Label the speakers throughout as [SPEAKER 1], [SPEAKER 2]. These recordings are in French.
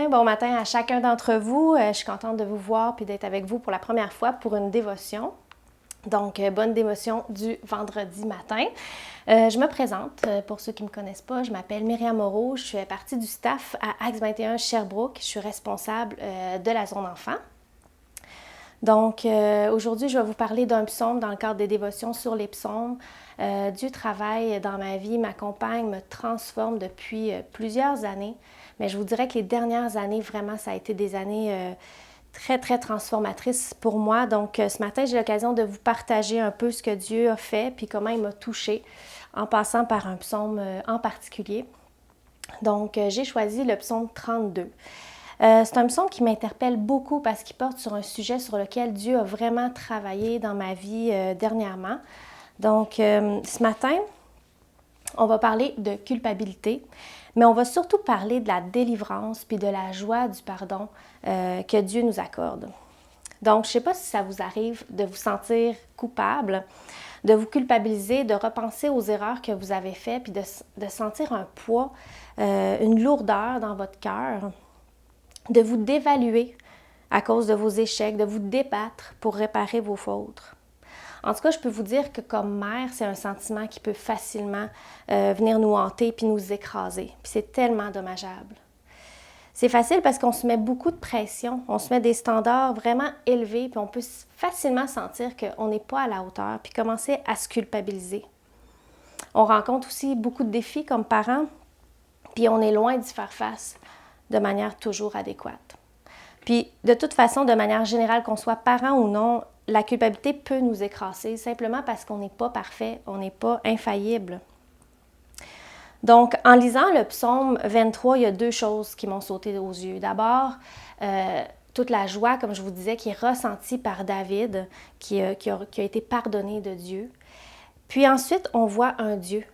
[SPEAKER 1] Bon matin à chacun d'entre vous. Je suis contente de vous voir puis d'être avec vous pour la première fois pour une dévotion. Donc, bonne dévotion du vendredi matin. Je me présente, pour ceux qui ne me connaissent pas, je m'appelle Myriam Moreau, je fais partie du staff à Axe 21 Sherbrooke, je suis responsable de la zone enfant. Donc, aujourd'hui, je vais vous parler d'un psaume dans le cadre des dévotions sur les psaumes. Dieu travaille dans ma vie, m'accompagne, me transforme depuis plusieurs années. Mais je vous dirais que les dernières années, vraiment, ça a été des années très, très transformatrices pour moi. Donc, ce matin, j'ai l'occasion de vous partager un peu ce que Dieu a fait puis comment il m'a touchée en passant par un psaume en particulier. Donc, j'ai choisi le psaume 32. C'est un psaume qui m'interpelle beaucoup parce qu'il porte sur un sujet sur lequel Dieu a vraiment travaillé dans ma vie dernièrement. Donc, ce matin, on va parler de culpabilité, mais on va surtout parler de la délivrance puis de la joie du pardon que Dieu nous accorde. Donc, je ne sais pas si ça vous arrive de vous sentir coupable, de vous culpabiliser, de repenser aux erreurs que vous avez faites puis de sentir un poids une lourdeur dans votre cœur, de vous dévaluer à cause de vos échecs, de vous débattre pour réparer vos fautes. En tout cas, je peux vous dire que comme mère, c'est un sentiment qui peut facilement venir nous hanter puis nous écraser. Puis c'est tellement dommageable. C'est facile parce qu'on se met beaucoup de pression, on se met des standards vraiment élevés, puis on peut facilement sentir qu'on n'est pas à la hauteur, puis commencer à se culpabiliser. On rencontre aussi beaucoup de défis comme parents, puis on est loin d'y faire face de manière toujours adéquate. Puis de toute façon, de manière générale, qu'on soit parent ou non, la culpabilité peut nous écraser simplement parce qu'on n'est pas parfait, on n'est pas infaillible. Donc, en lisant le psaume 23, il y a deux choses qui m'ont sauté aux yeux. D'abord, toute la joie, comme je vous disais, qui est ressentie par David, qui a été pardonné de Dieu. Puis ensuite, on voit un Dieu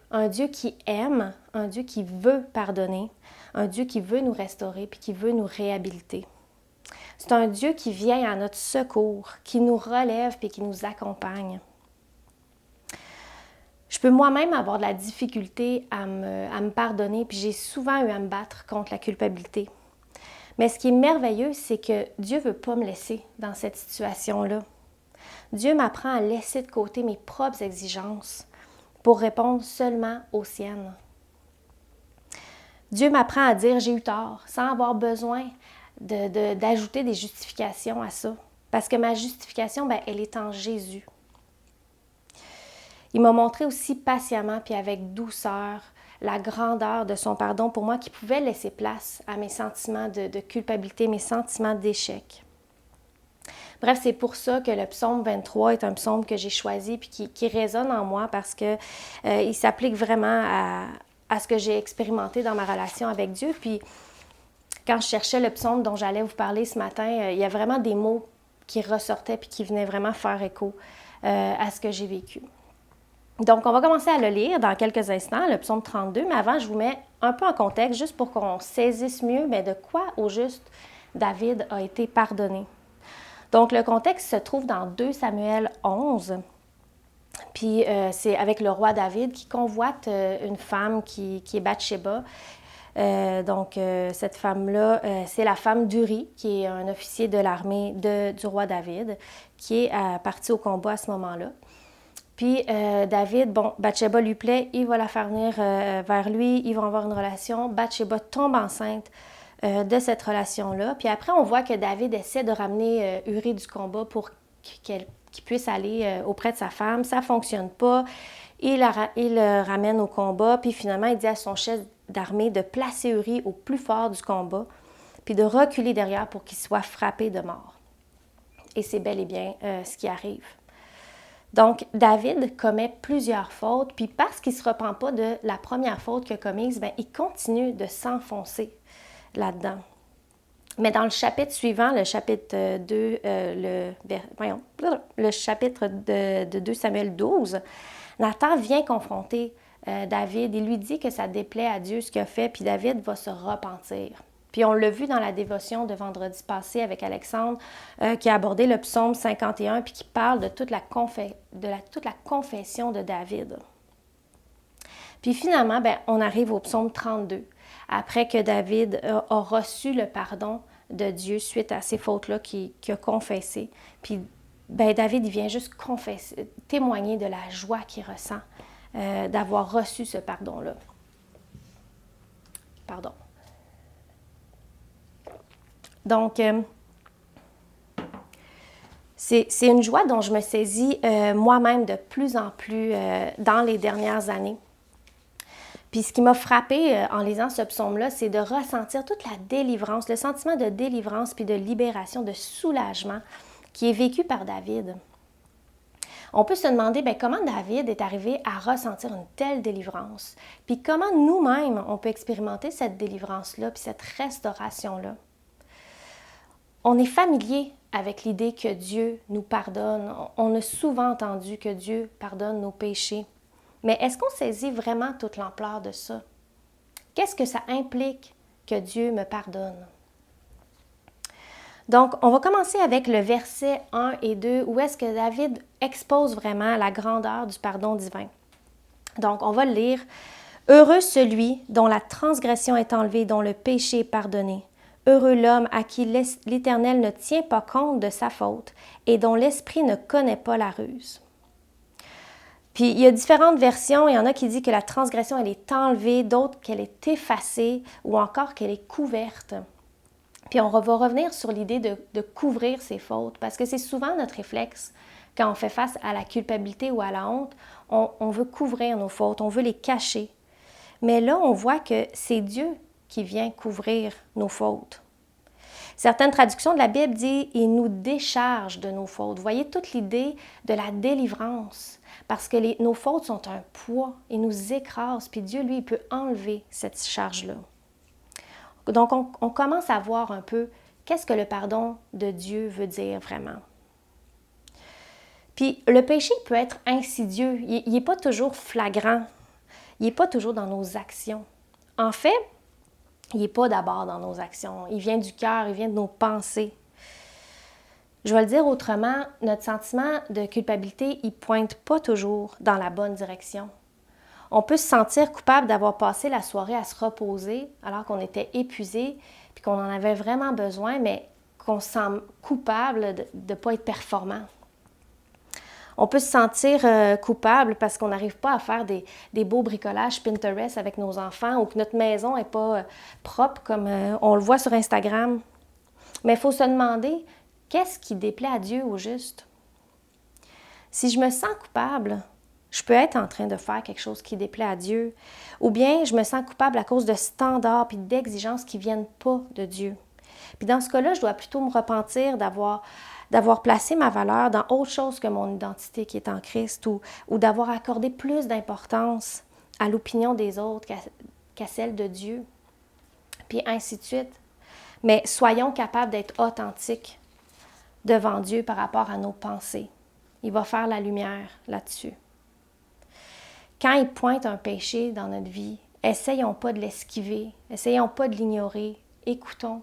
[SPEAKER 1] qui aime, un Dieu qui veut pardonner, un Dieu qui veut nous restaurer puis qui veut nous réhabiliter. C'est un Dieu qui vient à notre secours, qui nous relève puis qui nous accompagne. Je peux moi-même avoir de la difficulté à me pardonner, puis j'ai souvent eu à me battre contre la culpabilité. Mais ce qui est merveilleux, c'est que Dieu ne veut pas me laisser dans cette situation-là. Dieu m'apprend à laisser de côté mes propres exigences pour répondre seulement aux siennes. Dieu m'apprend à dire « j'ai eu tort » sans avoir besoin d'ajouter des justifications à ça. Parce que ma justification, elle est en Jésus. Il m'a montré aussi patiemment puis avec douceur la grandeur de son pardon pour moi qui pouvait laisser place à mes sentiments de culpabilité, mes sentiments d'échec. Bref, c'est pour ça que le psaume 23 est un psaume que j'ai choisi et qui résonne en moi parce qu'il s'applique vraiment à ce que j'ai expérimenté dans ma relation avec Dieu. Puis, quand je cherchais le psaume dont j'allais vous parler ce matin, il y a vraiment des mots qui ressortaient et qui venaient vraiment faire écho à ce que j'ai vécu. Donc, on va commencer à le lire dans quelques instants, le psaume 32, mais avant, je vous mets un peu en contexte, juste pour qu'on saisisse mieux de quoi, au juste, David a été pardonné. Donc, le contexte se trouve dans 2 Samuel 11, puis c'est avec le roi David qui convoite une femme qui est Bathsheba. Cette femme-là, c'est la femme d'Uri, qui est un officier de l'armée du roi David, qui est parti au combat à ce moment-là. Puis David, Bathsheba lui plaît, il va la faire venir vers lui, ils vont avoir une relation. Bathsheba tombe enceinte de cette relation-là. Puis après, on voit que David essaie de ramener Uri du combat pour qu'il puisse aller auprès de sa femme. Ça ne fonctionne pas. Il le ramène au combat, puis finalement, il dit à son chef d'armée de placer Uri au plus fort du combat, puis de reculer derrière pour qu'il soit frappé de mort. Et c'est bel et bien ce qui arrive. Donc, David commet plusieurs fautes, puis parce qu'il ne se repent pas de la première faute qu'il a commise, il continue de s'enfoncer là-dedans. Mais dans le chapitre suivant, le chapitre 2, le chapitre de 2 Samuel 12, Nathan vient confronter David. Il lui dit que ça déplaît à Dieu ce qu'il a fait, puis David va se repentir. Puis on l'a vu dans la dévotion de vendredi passé avec Alexandre, qui a abordé le psaume 51, puis qui parle de toute la confession de David. Puis finalement, on arrive au psaume 32, après que David a reçu le pardon de Dieu suite à ces fautes-là qu'il a confessées. Puis David, il vient juste témoigner de la joie qu'il ressent d'avoir reçu ce pardon-là. Pardon. Donc, c'est une joie dont je me saisis moi-même de plus en plus dans les dernières années. Puis ce qui m'a frappée en lisant ce psaume-là, c'est de ressentir toute la délivrance, le sentiment de délivrance puis de libération, de soulagement qui est vécu par David. On peut se demander comment David est arrivé à ressentir une telle délivrance, puis comment nous-mêmes on peut expérimenter cette délivrance-là puis cette restauration-là. On est familier avec l'idée que Dieu nous pardonne. On a souvent entendu que Dieu pardonne nos péchés. Mais est-ce qu'on saisit vraiment toute l'ampleur de ça? Qu'est-ce que ça implique que Dieu me pardonne? Donc, on va commencer avec le verset 1 et 2, où est-ce que David expose vraiment la grandeur du pardon divin. Donc, on va le lire. Heureux celui dont la transgression est enlevée, dont le péché est pardonné. Heureux l'homme à qui l'Éternel ne tient pas compte de sa faute et dont l'esprit ne connaît pas la ruse. Puis il y a différentes versions. Il y en a qui disent que la transgression, elle est enlevée, d'autres qu'elle est effacée ou encore qu'elle est couverte. Puis on va revenir sur l'idée de couvrir ses fautes parce que c'est souvent notre réflexe quand on fait face à la culpabilité ou à la honte. On veut couvrir nos fautes, on veut les cacher. Mais là, on voit que c'est Dieu qui vient couvrir nos fautes. Certaines traductions de la Bible disent « Il nous décharge de nos fautes ». Vous voyez toute l'idée de la délivrance, parce que nos fautes sont un poids, ils nous écrasent, puis Dieu, lui, il peut enlever cette charge-là. Donc, on commence à voir un peu qu'est-ce que le pardon de Dieu veut dire vraiment. Puis, le péché peut être insidieux, il n'est pas toujours flagrant, il n'est pas toujours dans nos actions. En fait, il n'est pas d'abord dans nos actions. Il vient du cœur, il vient de nos pensées. Je vais le dire autrement, notre sentiment de culpabilité, il ne pointe pas toujours dans la bonne direction. On peut se sentir coupable d'avoir passé la soirée à se reposer alors qu'on était épuisé puis qu'on en avait vraiment besoin, mais qu'on se sent coupable de ne pas être performant. On peut se sentir coupable parce qu'on n'arrive pas à faire des beaux bricolages Pinterest avec nos enfants ou que notre maison n'est pas propre comme on le voit sur Instagram. Mais il faut se demander, qu'est-ce qui déplaît à Dieu au juste? Si je me sens coupable, je peux être en train de faire quelque chose qui déplaît à Dieu. Ou bien je me sens coupable à cause de standards et d'exigences qui ne viennent pas de Dieu. Puis dans ce cas-là, je dois plutôt me repentir d'avoir placé ma valeur dans autre chose que mon identité qui est en Christ ou d'avoir accordé plus d'importance à l'opinion des autres qu'à celle de Dieu, puis ainsi de suite. Mais soyons capables d'être authentiques devant Dieu par rapport à nos pensées. Il va faire la lumière là-dessus. Quand il pointe un péché dans notre vie, essayons pas de l'esquiver, essayons pas de l'ignorer, écoutons.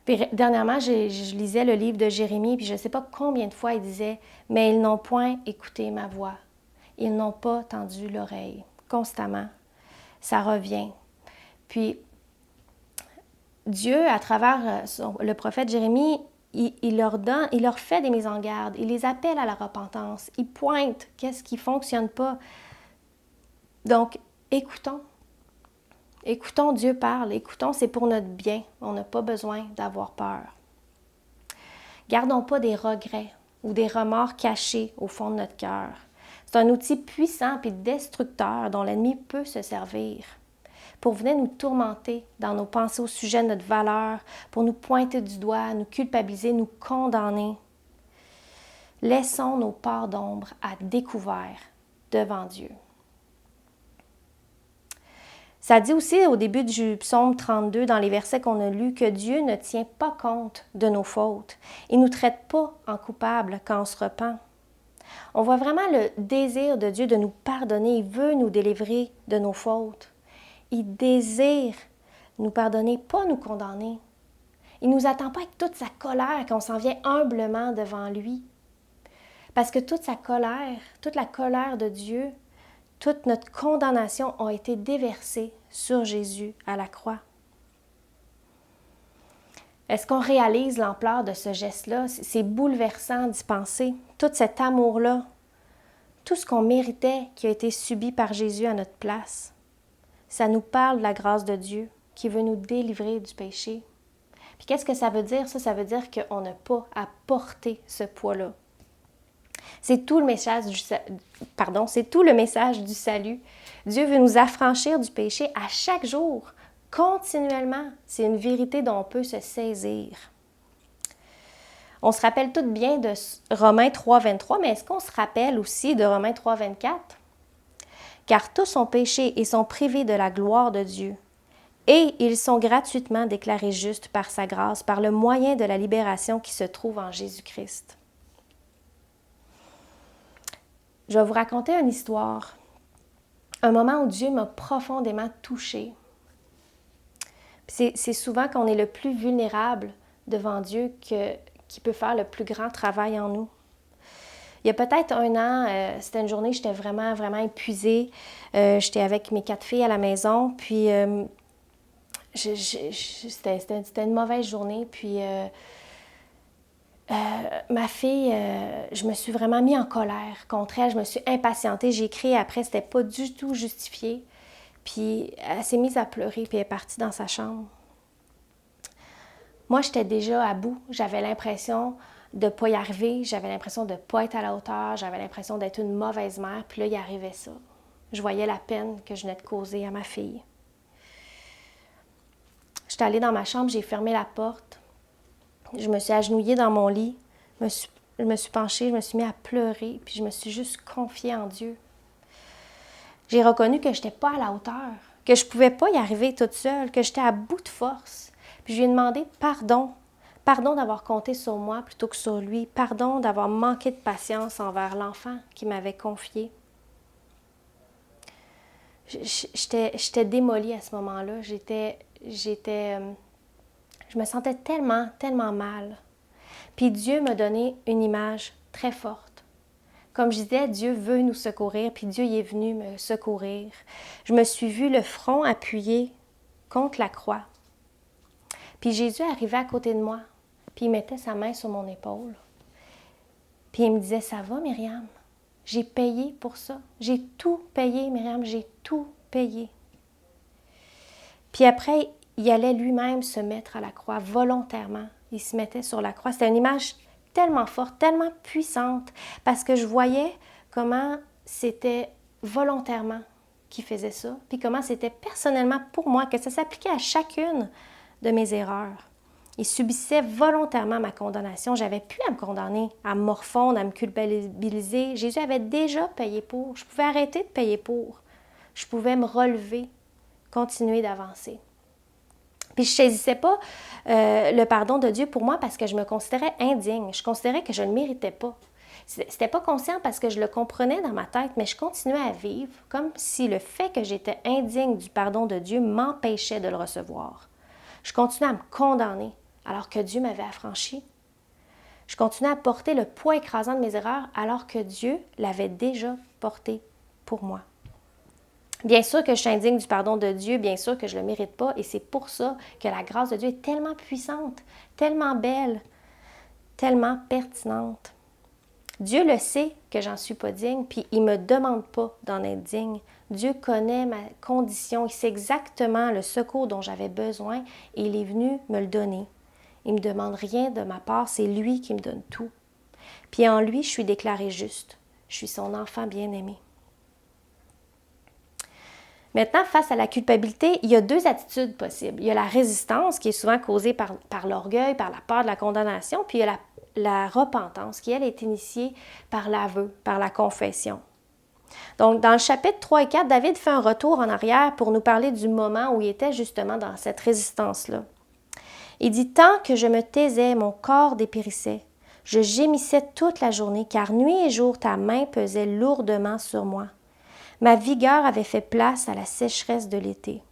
[SPEAKER 1] Puis, dernièrement, je lisais le livre de Jérémie, puis je ne sais pas combien de fois il disait « Mais ils n'ont point écouté ma voix. Ils n'ont pas tendu l'oreille. » Constamment, ça revient. Puis, Dieu, à travers le prophète Jérémie, il leur fait des mises en garde, il les appelle à la repentance, il pointe qu'est-ce qui ne fonctionne pas. Donc, écoutons. Écoutons, Dieu parle, écoutons, c'est pour notre bien. On n'a pas besoin d'avoir peur. Gardons pas des regrets ou des remords cachés au fond de notre cœur. C'est un outil puissant et destructeur dont l'ennemi peut se servir pour venir nous tourmenter dans nos pensées au sujet de notre valeur, pour nous pointer du doigt, nous culpabiliser, nous condamner. Laissons nos parts d'ombre à découvert devant Dieu. Ça dit aussi au début du psaume 32, dans les versets qu'on a lus, que Dieu ne tient pas compte de nos fautes. Il ne nous traite pas en coupables quand on se repent. On voit vraiment le désir de Dieu de nous pardonner. Il veut nous délivrer de nos fautes. Il désire nous pardonner, pas nous condamner. Il ne nous attend pas avec toute sa colère quand on s'en vient humblement devant lui. Parce que toute sa colère, toute la colère de Dieu, toute notre condamnation a été déversée sur Jésus à la croix. Est-ce qu'on réalise l'ampleur de ce geste-là? C'est bouleversant d'y penser. Tout cet amour-là, tout ce qu'on méritait qui a été subi par Jésus à notre place, ça nous parle de la grâce de Dieu qui veut nous délivrer du péché. Puis qu'est-ce que ça veut dire? Ça veut dire qu'on n'a pas à porter ce poids-là. C'est tout le message du salut. Dieu veut nous affranchir du péché à chaque jour, continuellement. C'est une vérité dont on peut se saisir. On se rappelle tout bien de Romains 3, 23, mais est-ce qu'on se rappelle aussi de Romains 3, 24? Car tous ont péché et sont privés de la gloire de Dieu. Et ils sont gratuitement déclarés justes par sa grâce, par le moyen de la libération qui se trouve en Jésus-Christ. Je vais vous raconter une histoire, un moment où Dieu m'a profondément touchée. C'est souvent qu'on est le plus vulnérable devant Dieu qui peut faire le plus grand travail en nous. Il y a peut-être 1 an, c'était une journée, j'étais vraiment, vraiment épuisée. J'étais avec mes 4 filles à la maison, puis c'était une mauvaise journée. Puis ma fille, je me suis vraiment mis en colère contre elle. Je me suis impatientée. J'ai écrit après, c'était pas du tout justifié. Puis elle s'est mise à pleurer, puis elle est partie dans sa chambre. Moi, j'étais déjà à bout. J'avais l'impression de ne pas y arriver. J'avais l'impression de ne pas être à la hauteur. J'avais l'impression d'être une mauvaise mère. Puis là, il arrivait ça. Je voyais la peine que je venais de causer à ma fille. J'étais allée dans ma chambre, j'ai fermé la porte. Je me suis agenouillée dans mon lit. Je me suis penchée, je me suis mis à pleurer. Puis je me suis juste confiée en Dieu. J'ai reconnu que je n'étais pas à la hauteur, que je ne pouvais pas y arriver toute seule, que j'étais à bout de force. Puis je lui ai demandé pardon. Pardon d'avoir compté sur moi plutôt que sur lui. Pardon d'avoir manqué de patience envers l'enfant qui m'avait confié. J'étais démolie à ce moment-là. Je me sentais tellement, tellement mal. Puis Dieu m'a donné une image très forte. Comme je disais, Dieu veut nous secourir, puis Dieu est venu me secourir. Je me suis vue le front appuyé contre la croix. Puis Jésus arrivait à côté de moi, puis il mettait sa main sur mon épaule. Puis il me disait, ça va Myriam? J'ai payé pour ça. J'ai tout payé, Myriam, j'ai tout payé. Puis après, il allait lui-même se mettre à la croix volontairement. Il se mettait sur la croix. C'était une image tellement forte, tellement puissante, parce que je voyais comment c'était volontairement qu'il faisait ça, puis comment c'était personnellement pour moi, que ça s'appliquait à chacune de mes erreurs. Il subissait volontairement ma condamnation. J'avais plus à me condamner, à me morfondre, à me culpabiliser. Jésus avait déjà payé pour. Je pouvais arrêter de payer pour. Je pouvais me relever, continuer d'avancer. Puis je ne saisissais pas le pardon de Dieu pour moi parce que je me considérais indigne. Je considérais que je ne le méritais pas. C'était pas conscient parce que je le comprenais dans ma tête, mais je continuais à vivre comme si le fait que j'étais indigne du pardon de Dieu m'empêchait de le recevoir. Je continuais à me condamner alors que Dieu m'avait affranchi. Je continuais à porter le poids écrasant de mes erreurs alors que Dieu l'avait déjà porté pour moi. Bien sûr que je suis indigne du pardon de Dieu, bien sûr que je ne le mérite pas, et c'est pour ça que la grâce de Dieu est tellement puissante, tellement belle, tellement pertinente. Dieu le sait que j'en suis pas digne, puis il ne me demande pas d'en être digne. Dieu connaît ma condition, il sait exactement le secours dont j'avais besoin et il est venu me le donner. Il ne me demande rien de ma part, c'est lui qui me donne tout. Puis en lui, je suis déclarée juste. Je suis son enfant bien-aimé. Maintenant, face à la culpabilité, il y a 2 attitudes possibles. Il y a la résistance qui est souvent causée par l'orgueil, par la peur de la condamnation, puis il y a la repentance qui, elle, est initiée par l'aveu, par la confession. Donc, dans le chapitre 3 et 4, David fait un retour en arrière pour nous parler du moment où il était justement dans cette résistance-là. Il dit « Tant que je me taisais, mon corps dépérissait. Je gémissais toute la journée, car nuit et jour, ta main pesait lourdement sur moi. Ma vigueur avait fait place à la sécheresse de l'été. »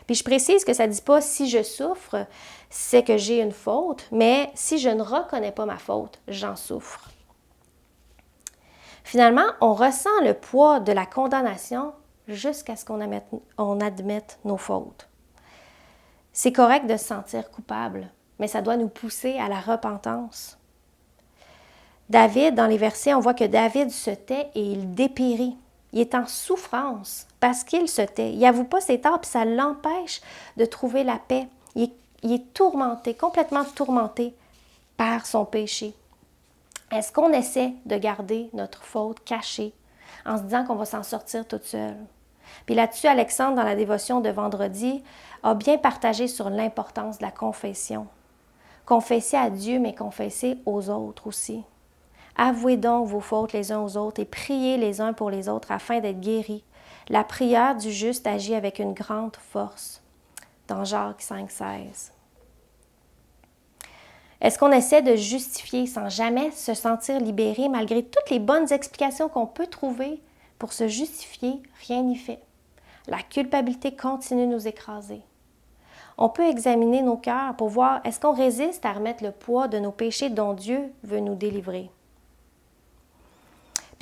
[SPEAKER 1] Puis je précise que ça ne dit pas « si je souffre, c'est que j'ai une faute », mais « si je ne reconnais pas ma faute, j'en souffre ». Finalement, on ressent le poids de la condamnation jusqu'à ce qu'on admette nos fautes. C'est correct de se sentir coupable, mais ça doit nous pousser à la repentance. David, dans les versets, on voit que David se tait et il dépérit. Il est en souffrance parce qu'il se tait. Il n'avoue pas ses torts, puis ça l'empêche de trouver la paix. Il est tourmenté, complètement tourmenté par son péché. Est-ce qu'on essaie de garder notre faute cachée en se disant qu'on va s'en sortir toute seule? Puis là-dessus, Alexandre, dans la dévotion de vendredi, a bien partagé sur l'importance de la confession. Confesser à Dieu, mais confesser aux autres aussi. Avouez donc vos fautes les uns aux autres et priez les uns pour les autres afin d'être guéris. La prière du juste agit avec une grande force. Dans Jacques 5,16. Est-ce qu'on essaie de justifier sans jamais se sentir libéré malgré toutes les bonnes explications qu'on peut trouver pour se justifier? Rien n'y fait. La culpabilité continue de nous écraser. On peut examiner nos cœurs pour voir est-ce qu'on résiste à remettre le poids de nos péchés dont Dieu veut nous délivrer.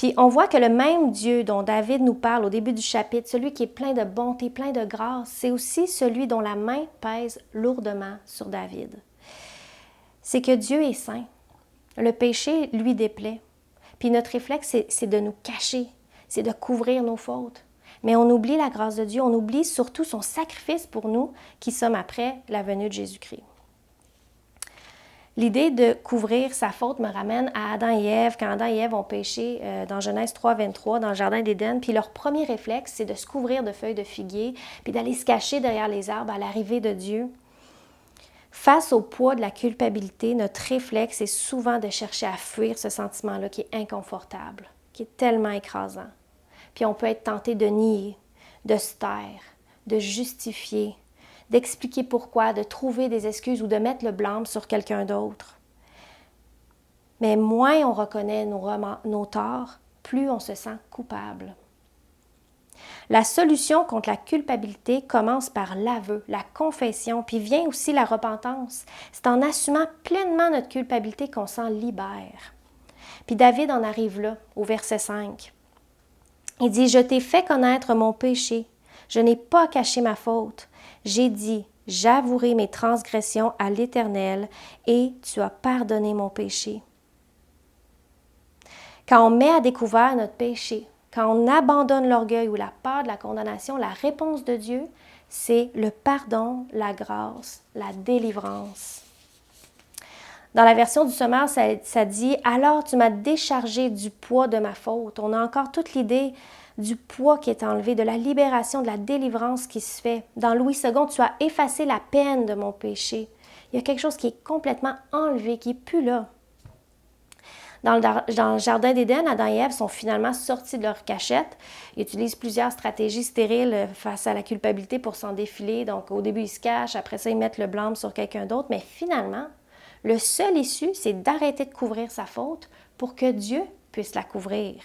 [SPEAKER 1] Puis on voit que le même Dieu dont David nous parle au début du chapitre, celui qui est plein de bonté, plein de grâce, c'est aussi celui dont la main pèse lourdement sur David. C'est que Dieu est saint. Le péché lui déplaît. Puis notre réflexe, c'est de nous cacher, c'est de couvrir nos fautes. Mais on oublie la grâce de Dieu, on oublie surtout son sacrifice pour nous qui sommes après la venue de Jésus-Christ. L'idée de couvrir sa faute me ramène à Adam et Ève, quand Adam et Ève ont péché dans Genèse 3, 23, dans le jardin d'Éden, puis leur premier réflexe, c'est de se couvrir de feuilles de figuier, puis d'aller se cacher derrière les arbres à l'arrivée de Dieu. Face au poids de la culpabilité, notre réflexe est souvent de chercher à fuir ce sentiment-là qui est inconfortable, qui est tellement écrasant. Puis on peut être tenté de nier, de se taire, de justifier, d'expliquer pourquoi, de trouver des excuses ou de mettre le blâme sur quelqu'un d'autre. Mais moins on reconnaît nos torts, plus on se sent coupable. La solution contre la culpabilité commence par l'aveu, la confession, puis vient aussi la repentance. C'est en assumant pleinement notre culpabilité qu'on s'en libère. Puis David en arrive là, au verset 5. Il dit « Je t'ai fait connaître mon péché, je n'ai pas caché ma faute. J'ai dit, j'avouerai mes transgressions à l'Éternel et tu as pardonné mon péché. » Quand on met à découvert notre péché, quand on abandonne l'orgueil ou la peur de la condamnation, la réponse de Dieu, c'est le pardon, la grâce, la délivrance. Dans la version du sommaire, ça dit « Alors tu m'as déchargé du poids de ma faute. » On a encore toute l'idée du poids qui est enlevé, de la libération, de la délivrance qui se fait. Dans Louis II, tu as effacé la peine de mon péché. Il y a quelque chose qui est complètement enlevé, qui n'est plus là. Dans le jardin d'Éden, Adam et Ève sont finalement sortis de leur cachette. Ils utilisent plusieurs stratégies stériles face à la culpabilité pour s'en défiler. Donc, au début, ils se cachent. Après ça, ils mettent le blâme sur quelqu'un d'autre. Mais finalement, le seul issue, c'est d'arrêter de couvrir sa faute pour que Dieu puisse la couvrir.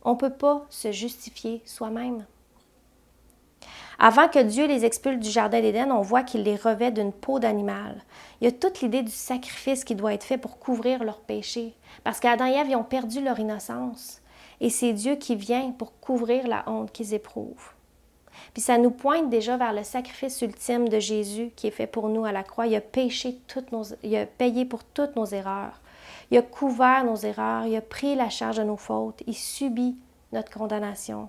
[SPEAKER 1] On ne peut pas se justifier soi-même. Avant que Dieu les expulse du jardin d'Éden, on voit qu'il les revêt d'une peau d'animal. Il y a toute l'idée du sacrifice qui doit être fait pour couvrir leurs péchés. Parce qu'Adam et Ève, ils ont perdu leur innocence. Et c'est Dieu qui vient pour couvrir la honte qu'ils éprouvent. Puis ça nous pointe déjà vers le sacrifice ultime de Jésus qui est fait pour nous à la croix. Il a payé pour toutes nos erreurs. Il a couvert nos erreurs. Il a pris la charge de nos fautes. Il subit notre condamnation.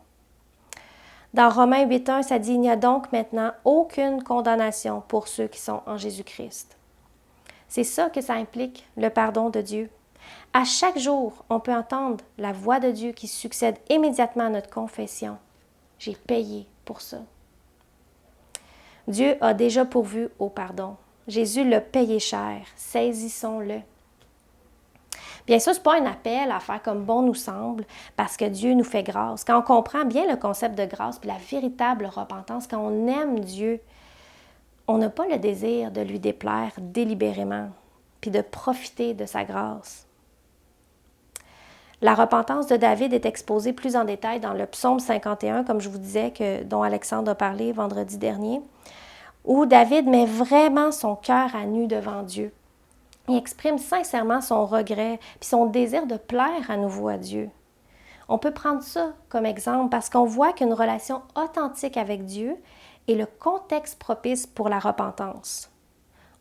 [SPEAKER 1] Dans Romains 8.1, ça dit « Il n'y a donc maintenant aucune condamnation pour ceux qui sont en Jésus-Christ. » C'est ça que ça implique, le pardon de Dieu. À chaque jour, on peut entendre la voix de Dieu qui succède immédiatement à notre confession. J'ai payé pour ça. Dieu a déjà pourvu au pardon. Jésus l'a payé cher. Saisissons-le. Bien sûr, ce n'est pas un appel à faire comme bon nous semble, parce que Dieu nous fait grâce. Quand on comprend bien le concept de grâce, puis la véritable repentance, quand on aime Dieu, on n'a pas le désir de lui déplaire délibérément, puis de profiter de sa grâce. La repentance de David est exposée plus en détail dans le psaume 51, comme je vous disais, dont Alexandre a parlé vendredi dernier, où David met vraiment son cœur à nu devant Dieu. Il exprime sincèrement son regret puis son désir de plaire à nouveau à Dieu. On peut prendre ça comme exemple parce qu'on voit qu'une relation authentique avec Dieu est le contexte propice pour la repentance.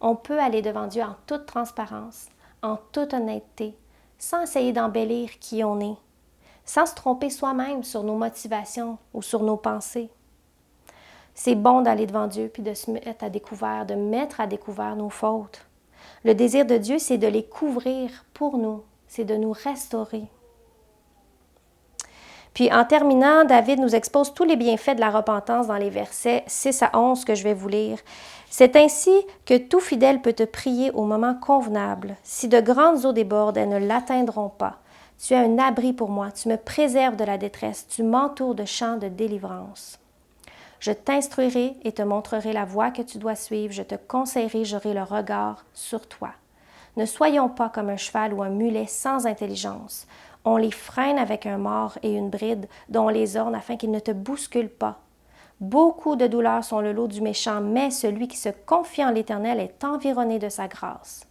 [SPEAKER 1] On peut aller devant Dieu en toute transparence, en toute honnêteté, sans essayer d'embellir qui on est, sans se tromper soi-même sur nos motivations ou sur nos pensées. C'est bon d'aller devant Dieu puis de se mettre à découvert, de mettre à découvert nos fautes. Le désir de Dieu, c'est de les couvrir pour nous, c'est de nous restaurer. Puis en terminant, David nous expose tous les bienfaits de la repentance dans les versets 6 à 11 que je vais vous lire. C'est ainsi que tout fidèle peut te prier au moment convenable. Si de grandes eaux débordent, elles ne l'atteindront pas. Tu es un abri pour moi, tu me préserves de la détresse, tu m'entoures de champs de délivrance. Je t'instruirai et te montrerai la voie que tu dois suivre. Je te conseillerai, j'aurai le regard sur toi. Ne soyons pas comme un cheval ou un mulet sans intelligence. On les freine avec un mors et une bride dont on les orne afin qu'ils ne te bousculent pas. Beaucoup de douleurs sont le lot du méchant, mais celui qui se confie en l'Éternel est environné de sa grâce.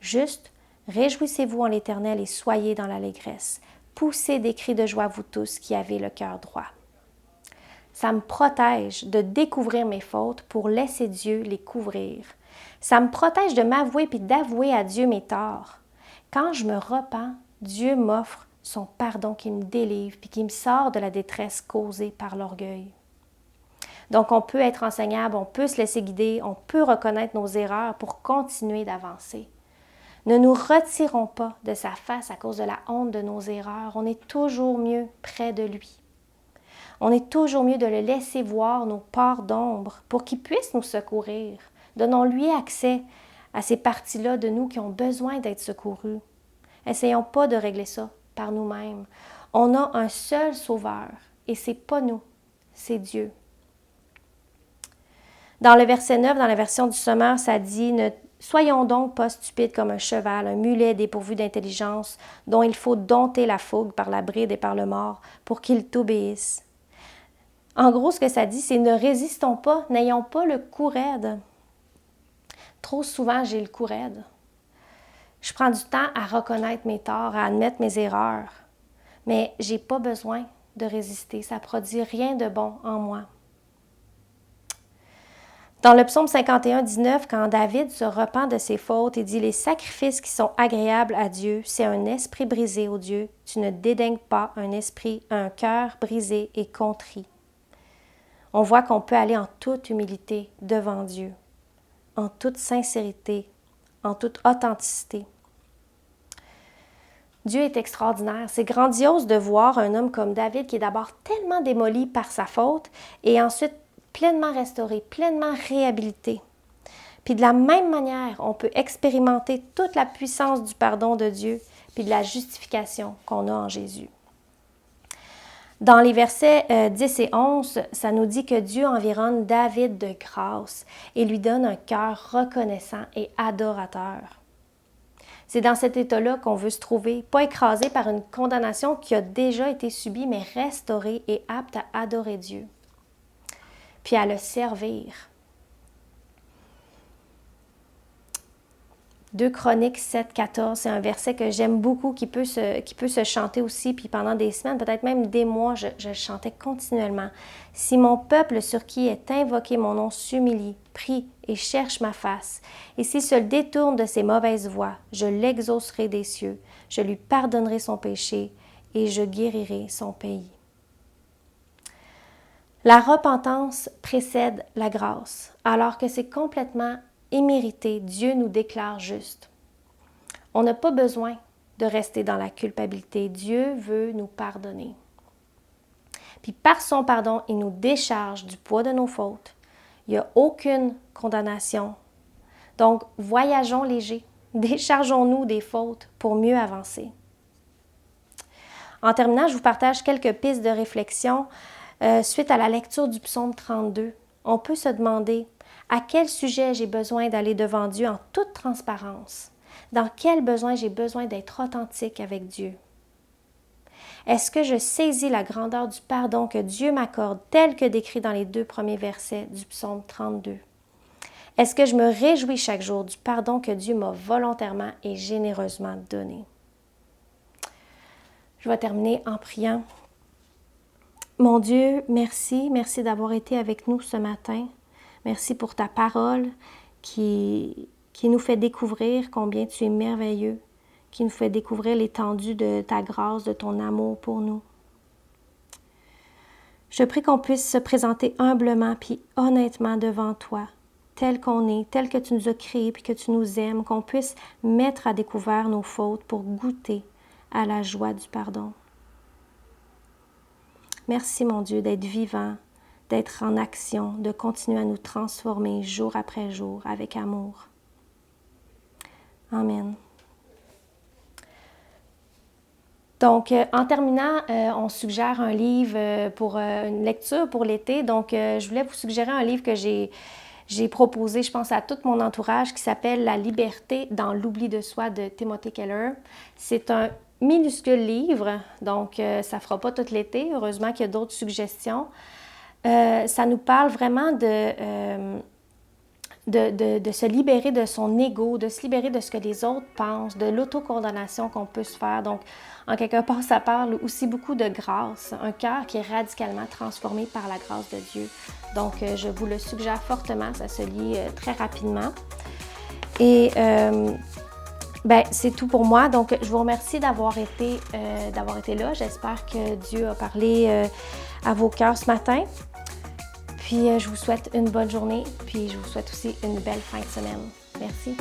[SPEAKER 1] Juste, réjouissez-vous en l'Éternel et soyez dans l'allégresse. poussez des cris de joie, vous tous qui avez le cœur droit. Ça me protège de découvrir mes fautes pour laisser Dieu les couvrir. Ça me protège de m'avouer puis d'avouer à Dieu mes torts. Quand je me repens, Dieu m'offre son pardon qui me délivre puis qui me sort de la détresse causée par l'orgueil. Donc, on peut être enseignable, on peut se laisser guider, on peut reconnaître nos erreurs pour continuer d'avancer. Ne nous retirons pas de sa face à cause de la honte de nos erreurs. On est toujours mieux près de lui. On est toujours mieux de le laisser voir nos parts d'ombre pour qu'il puisse nous secourir. Donnons-lui accès à ces parties-là de nous qui ont besoin d'être secourues. Essayons pas de régler ça par nous-mêmes. On a un seul sauveur et c'est pas nous, c'est Dieu. Dans le verset 9, dans la version du Sommeur, ça dit « Ne soyons donc pas stupides comme un cheval, un mulet dépourvu d'intelligence, dont il faut dompter la fougue par la bride et par le mors, pour qu'il t'obéisse. » En gros, ce que ça dit, c'est « Ne résistons pas, n'ayons pas le cou raide. » Trop souvent, j'ai le cou raide. Je prends du temps à reconnaître mes torts, à admettre mes erreurs, mais je n'ai pas besoin de résister. Ça ne produit rien de bon en moi. Dans le psaume 51, 19, quand David se repent de ses fautes, il dit « Les sacrifices qui sont agréables à Dieu, c'est un esprit brisé, ô Dieu. Tu ne dédaignes pas un cœur brisé et contrit. » On voit qu'on peut aller en toute humilité devant Dieu, en toute sincérité, en toute authenticité. Dieu est extraordinaire. C'est grandiose de voir un homme comme David qui est d'abord tellement démoli par sa faute et ensuite pleinement restauré, pleinement réhabilité. Puis de la même manière, on peut expérimenter toute la puissance du pardon de Dieu puis de la justification qu'on a en Jésus. Dans les versets 10 et 11, ça nous dit que Dieu environne David de grâce et lui donne un cœur reconnaissant et adorateur. C'est dans cet état-là qu'on veut se trouver, pas écrasé par une condamnation qui a déjà été subie, mais restauré et apte à adorer Dieu, puis à le servir. 2 Chroniques 7, 14, c'est un verset que j'aime beaucoup, qui peut se chanter aussi, puis pendant des semaines, peut-être même des mois, je le chantais continuellement. « Si mon peuple sur qui est invoqué mon nom s'humilie, prie et cherche ma face, et s'il se détourne de ses mauvaises voies, je l'exaucerai des cieux, je lui pardonnerai son péché et je guérirai son pays. » La repentance précède la grâce, alors que c'est complètement immérité, Dieu nous déclare juste. On n'a pas besoin de rester dans la culpabilité. Dieu veut nous pardonner. Puis par son pardon, il nous décharge du poids de nos fautes. Il n'y a aucune condamnation. Donc, voyageons léger. Déchargeons-nous des fautes pour mieux avancer. En terminant, je vous partage quelques pistes de réflexion suite à la lecture du psaume 32. On peut se demander à quel sujet j'ai besoin d'aller devant Dieu en toute transparence? Dans quel besoin j'ai besoin d'être authentique avec Dieu? Est-ce que je saisis la grandeur du pardon que Dieu m'accorde tel que décrit dans les 2 premiers versets du psaume 32? Est-ce que je me réjouis chaque jour du pardon que Dieu m'a volontairement et généreusement donné? Je vais terminer en priant. Mon Dieu, merci d'avoir été avec nous ce matin. Merci pour ta parole qui nous fait découvrir combien tu es merveilleux, qui nous fait découvrir l'étendue de ta grâce, de ton amour pour nous. Je prie qu'on puisse se présenter humblement puis honnêtement devant toi, tel qu'on est, tel que tu nous as créés puis que tu nous aimes, qu'on puisse mettre à découvert nos fautes pour goûter à la joie du pardon. Merci mon Dieu d'être vivant, d'être en action, de continuer à nous transformer jour après jour avec amour. Amen. Donc, en terminant, on suggère un livre pour une lecture pour l'été. Donc, je voulais vous suggérer un livre que j'ai proposé, je pense, à tout mon entourage qui s'appelle « La liberté dans l'oubli de soi » de Timothy Keller. C'est un minuscule livre, donc ça ne fera pas tout l'été. Heureusement qu'il y a d'autres suggestions. Ça nous parle vraiment de se libérer de son ego, de se libérer de ce que les autres pensent, de l'autocondamnation qu'on peut se faire. Donc, en quelque part, ça parle aussi beaucoup de grâce, un cœur qui est radicalement transformé par la grâce de Dieu. Donc, je vous le suggère fortement, ça se lit très rapidement. Et c'est tout pour moi. Donc, je vous remercie d'avoir été là. J'espère que Dieu a parlé à vos cœurs ce matin. Puis, je vous souhaite une bonne journée. Puis, je vous souhaite aussi une belle fin de semaine. Merci.